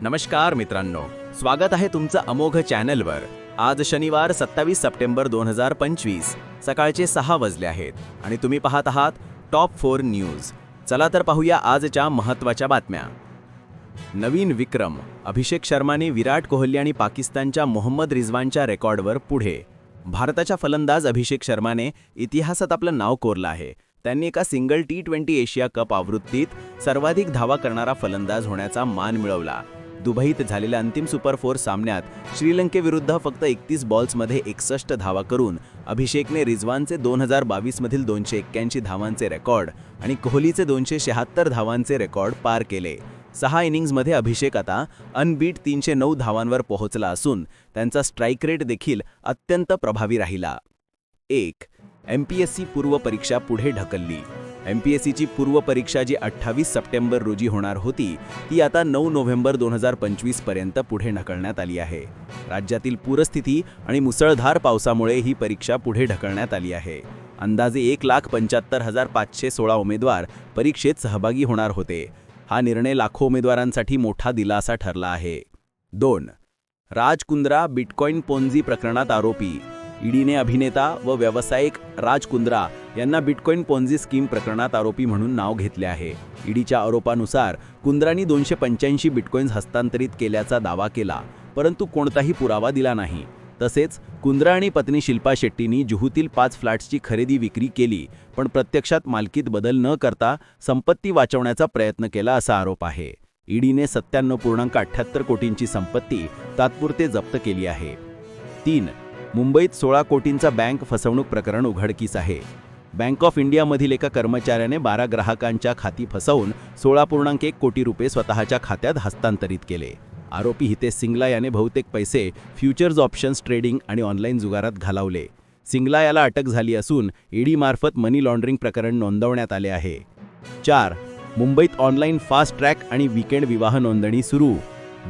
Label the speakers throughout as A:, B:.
A: नमस्कार मित्रांनो, स्वागत आहे तुमचं अमोघ चॅनलवर। आज शनिवार 27 सप्टेंबर 2025 सकाळचे 6 वाजले आहेत आणि तुम्ही पाहत आहात टॉप 4 न्यूज। चला तर पाहूया आजच्या महत्त्वाच्या बातम्या। नवीन विक्रम, अभिषेक शर्माने विराट कोहली आणि पाकिस्तानच्या मोहम्मद रिजवानच्या रेकॉर्डवर पुढे। भारताच्या फलंदाज अभिषेक शर्माने इतिहासात आपलं नाव कोरलं आहे। त्यांनी एका सिंगल T20 एशिया कप आवृत्तीत सर्वाधिक धावा करणारा फलंदाज होण्याचा मान मिळवला। दुबईत झालेल्या अंतिम सुपर 4 सामन्यात श्रीलंकेविरुद्ध फक्त 31 बॉल्समध्ये 61 धावा करून अभिषेकने रिजवानचे 2022 मधील 281 धावांचे रेकॉर्ड आणि कोहलीचे 276 धावांचे रेकॉर्ड पार केले। 6 इनिंग्जमध्ये अभिषेक आता अनबीट 309 धावांवर पोहोचला असून त्यांचा स्ट्राईक रेट देखील अत्यंत प्रभावी राहिला। 1. MPSC पूर्व परीक्षा पुढे ढकलली। MPSCची पूर्व परीक्षा जी 28 सप्टेंबर रोजी होणार होती ती आता 9 नोव्हेंबर 2025 पर्यंत पुढे ढकलण्यात आली आहे। राज्यातील पूरस्थिती आणि मुसळधार पावसामुळे ही परीक्षा पुढे ढकलण्यात आली आहे। अंदाजे 1,75,516 उमेदवार परीक्षेत सहभागी होणार होते। हा निर्णय लाखो उमेदवारांसाठी मोठा दिलासा ठरला आहे। 2. राज कुंद्रा बिटकॉइन पोन्झी प्रकरणात आरोपी। ईडीने अभिनेता व व्यावसायिक राज कुंद्रा यांना बिटकॉइन पोन्झी स्कीम प्रकरणात आरोपी म्हणून नाव घेतले आहे। ईडीच्या आरोपानुसार कुंद्रानी 285 बिटकॉइन्स हस्तांतरित केल्याचा दावा केला, परंतु कोणताही पुरावा दिला नाही। तसेच कुंद्रा आणि पत्नी शिल्पा शेट्टींनी जुहूतील 5 फ्लॅट्सची खरेदी विक्री केली, पण प्रत्यक्षात मालकीत बदल न करता संपत्ती वाचवण्याचा प्रयत्न केला असा आरोप आहे। ईडीने 97.78 कोटींची संपत्ती तात्पुरते जप्त केली आहे। 3. मुंबईत 16 कोटींचा बँक फसवणूक प्रकरण उघडकीस आहे। बँक ऑफ इंडियामधील एका कर्मचाऱ्याने 12 ग्राहकांच्या खाती फसवून 16.1 कोटी रुपये स्वतःच्या खात्यात हस्तांतरित केले। आरोपी हितेश सिंगला याने बहुतेक पैसे फ्युचर्स ऑप्शन्स ट्रेडिंग आणि ऑनलाईन जुगारात घालवले। सिंगला याला अटक झाली असून ईडी मार्फत मनी लॉन्ड्रिंग प्रकरण नोंदवण्यात आले आहे। 4. मुंबईत ऑनलाईन फास्ट ट्रॅक आणि वीकेंड विवाह नोंदणी सुरू।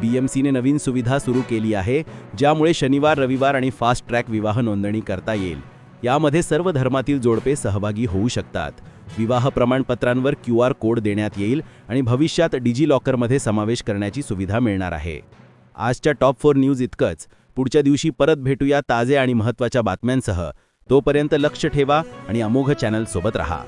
A: BMCने नवीन सुविधा सुरू केली आहे, ज्यामुळे शनिवार, रविवार आणि फास्ट ट्रॅक विवाह नोंदणी करता येईल। यामध्ये सर्व धर्मातील जोडपे सहभागी होऊ शकतात। विवाह प्रमाणपत्रांवर QR कोड देण्यात येईल आणि भविष्यात डिजिलॉकरमध्ये समावेश करण्याची सुविधा मिळणार आहे। आजच्या टॉप 4 न्यूज इतकंच। पुढच्या दिवशी परत भेटूया ताजे आणि महत्त्वाच्या बातम्यांसह। तोपर्यंत लक्ष ठेवा आणि अमोघ चॅनल सोबत रहा।